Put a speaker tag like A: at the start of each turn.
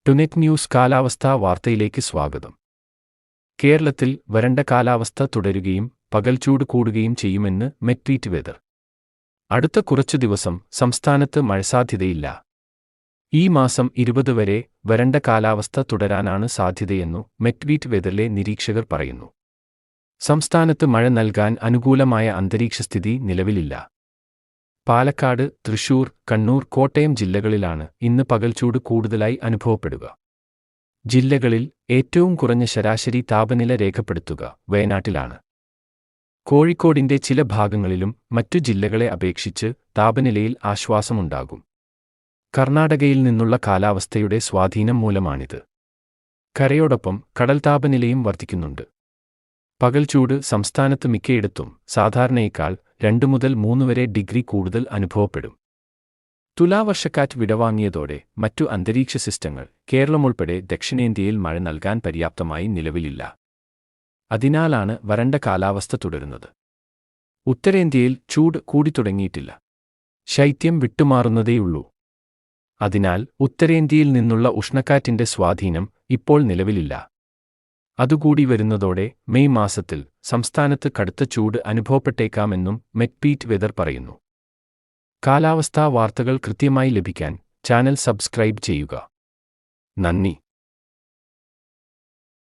A: ടുനെറ്റ് news കാലാവസ്ഥാ വാർത്തയിലേക്ക് സ്വാഗതം. കേരളത്തിൽ വരണ്ട കാലാവസ്ഥ തുടരുകയും പകൽച്ചൂട് കൂടുകയും ചെയ്യുമെന്ന് മെറ്റ് വെതർ. അടുത്ത കുറച്ചു ദിവസം സംസ്ഥാനത്ത് മഴസാധ്യതയില്ല. ഈ മാസം 20 വരെ വരണ്ട കാലാവസ്ഥ തുടരാനാണ് സാധ്യതയെന്നു മെറ്റ് വെതറിലെ നിരീക്ഷകർ പറയുന്നു. സംസ്ഥാനത്ത് മഴ നൽകാൻ അനുകൂലമായ അന്തരീക്ഷസ്ഥിതി നിലവിലില്ല. പാലക്കാട്, തൃശൂർ, കണ്ണൂർ, കോട്ടയം ജില്ലകളിലാണ് ഇന്ന് പകൽച്ചൂട് കൂടുതലായി അനുഭവപ്പെടുക. ജില്ലകളിൽ ഏറ്റവും കുറഞ്ഞ ശരാശരി താപനില രേഖപ്പെടുത്തുക വയനാട്ടിലാണ്. കോഴിക്കോടിന്റെ ചില ഭാഗങ്ങളിലും മറ്റു ജില്ലകളെ അപേക്ഷിച്ച് താപനിലയിൽ ആശ്വാസമുണ്ടാകും. കർണാടകയിൽ നിന്നുള്ള കാലാവസ്ഥയുടെ സ്വാധീനം മൂലമാണിത്. കരയോടൊപ്പം കടൽ താപനിലയും വർദ്ധിക്കുന്നുണ്ട്. പകൽച്ചൂട് സംസ്ഥാനത്ത് മിക്കയിടത്തും സാധാരണയേക്കാൾ 2 മുതൽ 3 വരെ ഡിഗ്രി കൂടുതൽ അനുഭവപ്പെടും. തുലാവർഷക്കാറ്റ് വിടവാങ്ങിയതോടെ മറ്റു അന്തരീക്ഷ സിസ്റ്റങ്ങൾ കേരളമുൾപ്പെടെ ദക്ഷിണേന്ത്യയിൽ മഴ നൽകാൻ പര്യാപ്തമായി നിലവിലില്ല. അതിനാലാണ് വരണ്ട കാലാവസ്ഥ തുടരുന്നത്. ഉത്തരേന്ത്യയിൽ ചൂട് കൂടിത്തുടങ്ങിയിട്ടില്ല. ശൈത്യം വിട്ടുമാറുന്നതേയുള്ളൂ. അതിനാൽ ഉത്തരേന്ത്യയിൽ നിന്നുള്ള ഉഷ്ണക്കാറ്റിന്റെ സ്വാധീനം ഇപ്പോൾ നിലവിലില്ല. അതുകൂടി വരുന്നതോടെ മെയ് മാസത്തിൽ സംസ്ഥാനത്ത് കടുത്ത ചൂട് അനുഭവപ്പെട്ടേക്കാമെന്നും മെറ്റ് വെതർ പറയുന്നു. കാലാവസ്ഥാ വാർത്തകൾ കൃത്യമായി ലഭിക്കാൻ ചാനൽ സബ്സ്ക്രൈബ് ചെയ്യുക. നന്ദി.